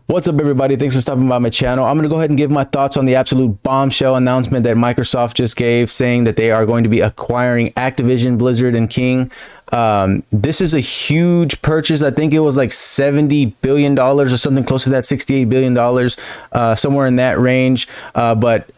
What's up, everybody? Thanks for stopping by my channel. I'm going to go ahead and give my thoughts on the absolute bombshell announcement that Microsoft just gave, saying that they are going to be acquiring Activision Blizzard and King. This is a huge purchase. I think it was like $70 billion or something close to that, $68 billion, somewhere in that range. But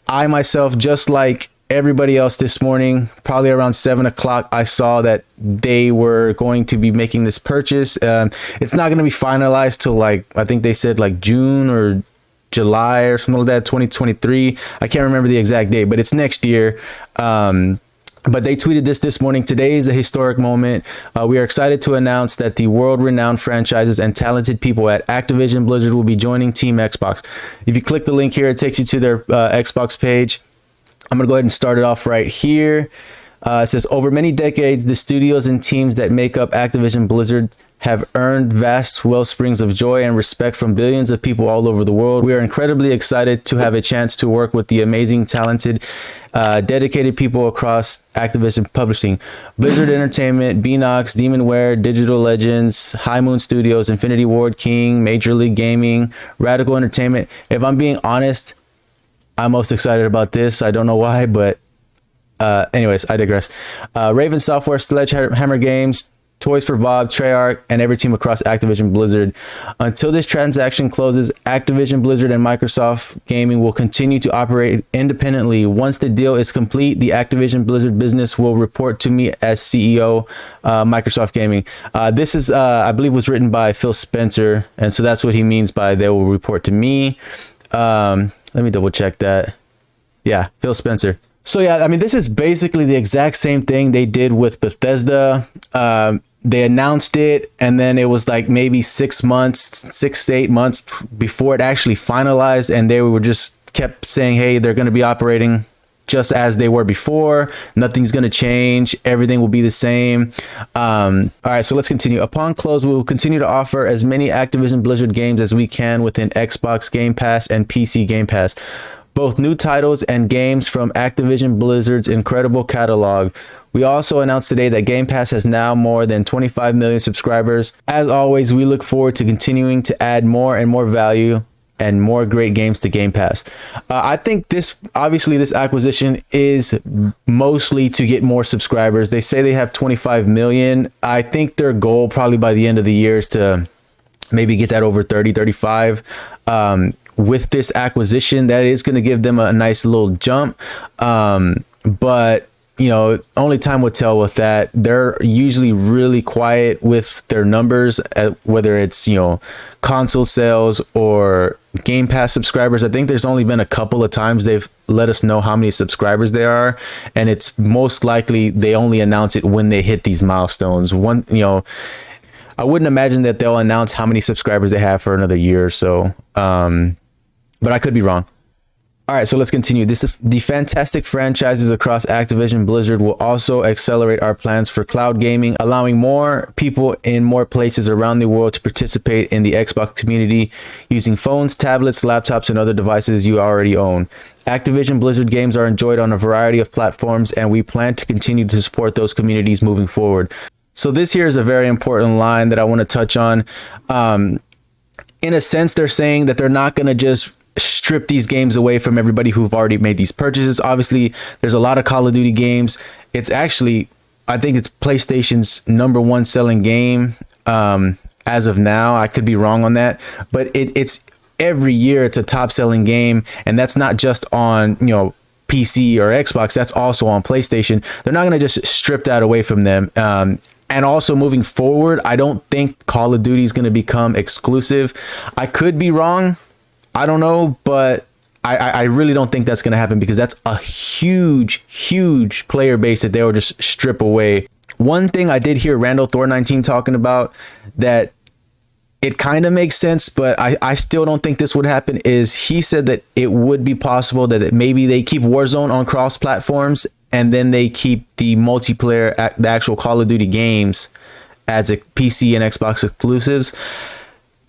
I myself, just like everybody else this morning, probably around 7 o'clock, I saw that they were going to be making this purchase. It's not going to be finalized till, like, I think they said like June or July or something like that, 2023. I can't remember the exact date, but it's next year. But they tweeted this morning. Today is a historic moment. We are excited to announce that the world-renowned franchises and talented people at Activision Blizzard will be joining Team Xbox. If you click the link here, it takes you to their Xbox page. I'm going to go ahead and start it off right here. It says, over many decades, the studios and teams that make up Activision Blizzard have earned vast wellsprings of joy and respect from billions of people all over the world. We are incredibly excited to have a chance to work with the amazing, talented, dedicated people across Activision Publishing, Blizzard Entertainment, Beenox, Demonware, Digital Legends, High Moon Studios, Infinity Ward, King, Major League Gaming, Radical Entertainment. If I'm being honest, I'm most excited about this. I don't know why, but anyways, I digress. Raven Software, Sledgehammer Games, Toys for Bob, Treyarch, and every team across Activision Blizzard. Until this transaction closes, Activision Blizzard and Microsoft Gaming will continue to operate independently. Once the deal is complete, the Activision Blizzard business will report to me as CEO, Microsoft Gaming. This is, I believe, was written by Phil Spencer, and so that's what he means by they will report to me. Let me double check that. Yeah, Phil Spencer. So yeah, I mean, this is basically the exact same thing they did with Bethesda. They announced it, and then it was like maybe 6 to 8 months before it actually finalized, and they were just kept saying, hey, they're going to be operating just as they were before. Nothing's going to change. Everything will be the same. All right, so let's continue. Upon close, we will continue to offer as many Activision Blizzard games as we can within Xbox Game Pass and PC Game Pass. Both new titles and games from Activision Blizzard's incredible catalog. We also announced today that Game Pass has now more than 25 million subscribers. As always, we look forward to continuing to add more and more value and more great games to Game Pass. I think this acquisition is mostly to get more subscribers. They say they have 25 million. I think their goal probably by the end of the year is to maybe get that over 30, 35. With this acquisition, that is going to give them a nice little jump. But you know, only time will tell with that. They're usually really quiet with their numbers, whether it's, you know, console sales or Game Pass subscribers. I think there's only been a couple of times they've let us know how many subscribers they are, and it's most likely they only announce it when they hit these milestones. I wouldn't imagine that they'll announce how many subscribers they have for another year or so. But I could be wrong. All right, so let's continue. The fantastic franchises across Activision Blizzard will also accelerate our plans for cloud gaming, allowing more people in more places around the world to participate in the Xbox community using phones, tablets, laptops, and other devices you already own. Activision Blizzard games are enjoyed on a variety of platforms, and we plan to continue to support those communities moving forward. So this here is a very important line that I want to touch on. In a sense, they're saying that they're not going to just strip these games away from everybody who've already made these purchases. Obviously, there's a lot of Call of Duty games. It's actually, I think it's PlayStation's #1 selling game as of now. I could be wrong on that, but it's every year it's a top selling game, and that's not just on, you know, PC or Xbox. That's also on PlayStation. They're not going to just strip that away from them. And also moving forward, I don't think Call of Duty is going to become exclusive. I could be wrong. I don't know, but I really don't think that's going to happen, because that's a huge player base that they will just strip away. One thing I did hear Randall Thor19 talking about that it kind of makes sense, but I still don't think this would happen, is he said that it would be possible that maybe they keep Warzone on cross platforms, and then they keep the multiplayer, the actual Call of Duty games, as a PC and Xbox exclusives.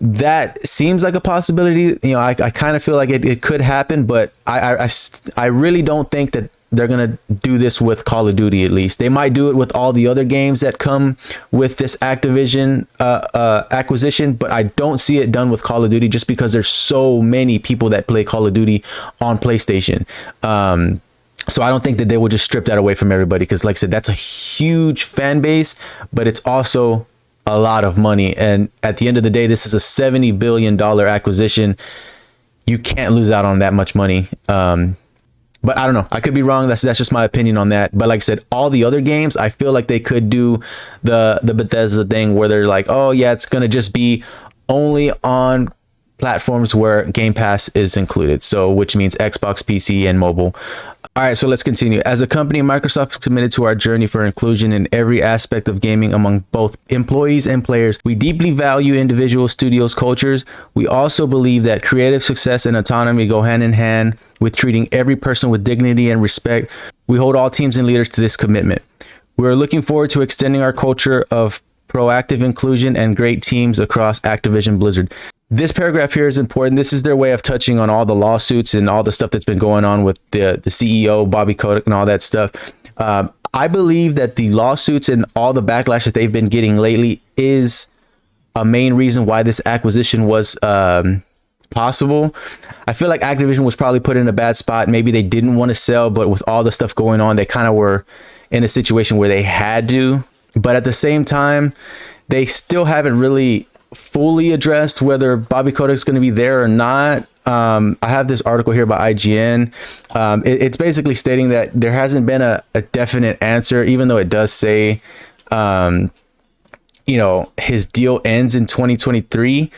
That seems like a possibility. You know, I kind of feel like it could happen, but I really don't think that they're going to do this with Call of Duty. At least they might do it with all the other games that come with this Activision acquisition, but I don't see it done with Call of Duty just because there's so many people that play Call of Duty on PlayStation. So I don't think that they will just strip that away from everybody, because like I said, that's a huge fan base, but it's also a lot of money. And at the end of the day, this is a $70 billion acquisition. You can't lose out on that much money. But I don't know. I could be wrong. That's just my opinion on that. But like I said, all the other games, I feel like they could do the Bethesda thing where they're like, oh yeah, it's going to just be only on platforms where Game Pass is included. So which means Xbox, PC, and mobile. All right, so let's continue. As a company, Microsoft is committed to our journey for inclusion in every aspect of gaming among both employees and players. We deeply value individual studios' cultures. We also believe that creative success and autonomy go hand in hand with treating every person with dignity and respect. We hold all teams and leaders to this commitment. We're looking forward to extending our culture of proactive inclusion and great teams across Activision Blizzard. This paragraph here is important. This is their way of touching on all the lawsuits and all the stuff that's been going on with the CEO, Bobby Kotick, and all that stuff. I believe that the lawsuits and all the backlash that they've been getting lately is a main reason why this acquisition was possible. I feel like Activision was probably put in a bad spot. Maybe they didn't want to sell, but with all the stuff going on, they kind of were in a situation where they had to. But at the same time, they still haven't really fully addressed whether Bobby Kotick is going to be there or not. I have this article here by IGN. It's basically stating that there hasn't been a definite answer, even though it does say, his deal ends in 2023.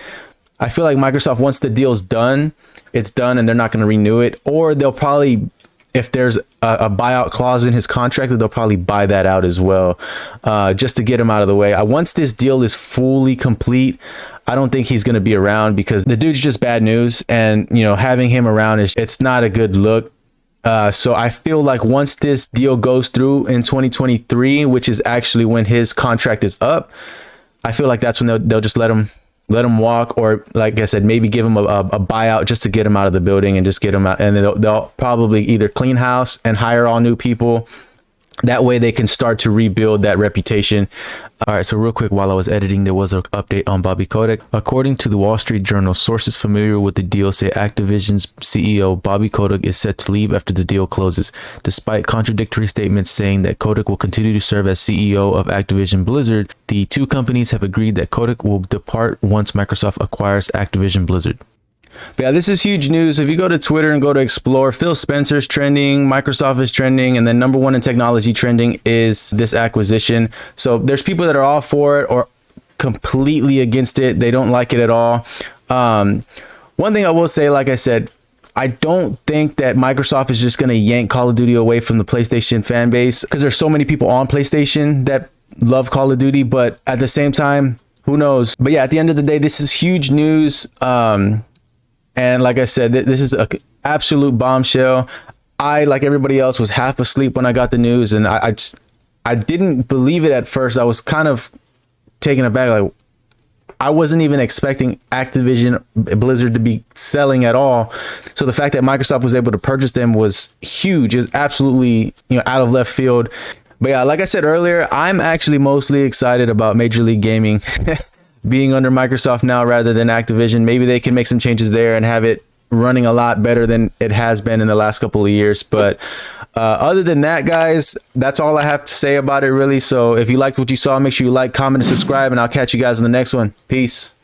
I feel like Microsoft, once the deal's done, it's done and they're not going to renew it, or they'll probably, if there's a buyout clause in his contract, they'll probably buy that out as well, just to get him out of the way. Once this deal is fully complete, I don't think he's going to be around, because the dude's just bad news, and having him around it's not a good look. So I feel like once this deal goes through in 2023, which is actually when his contract is up, I feel like that's when they'll just let him walk, or like I said, maybe give him a buyout just to get him out of the building and just get him out. And then they'll probably either clean house and hire all new people. That way they can start to rebuild that reputation. All right, so real quick, while I was editing, there was an update on Bobby Kotick. According to the Wall Street Journal, sources familiar with the deal say Activision's CEO Bobby Kotick is set to leave after the deal closes, despite contradictory statements saying that Kotick will continue to serve as CEO of Activision Blizzard. The two companies have agreed that Kotick will depart once Microsoft acquires Activision Blizzard. But yeah, this is huge news. If you go to Twitter and go to Explore, Phil Spencer's trending, Microsoft is trending, and then number one in technology trending is this acquisition. So there's people that are all for it or completely against it. They don't like it at all. One thing I will say, like I said, I don't think that Microsoft is just going to yank Call of Duty away from the PlayStation fan base, because there's so many people on PlayStation that love Call of Duty. But at the same time, who knows? But yeah, at the end of the day, this is huge news. And like I said, this is an absolute bombshell. I, like everybody else, was half asleep when I got the news, and I didn't believe it at first. I was kind of taken aback. Like, I wasn't even expecting Activision Blizzard to be selling at all. So the fact that Microsoft was able to purchase them was huge. It was absolutely, out of left field. But yeah, like I said earlier, I'm actually mostly excited about Major League Gaming being under Microsoft now rather than Activision. Maybe they can make some changes there and have it running a lot better than it has been in the last couple of years. But other than that, guys, that's all I have to say about it, really. So if you liked what you saw, make sure you like, comment, and subscribe, and I'll catch you guys in the next one. Peace.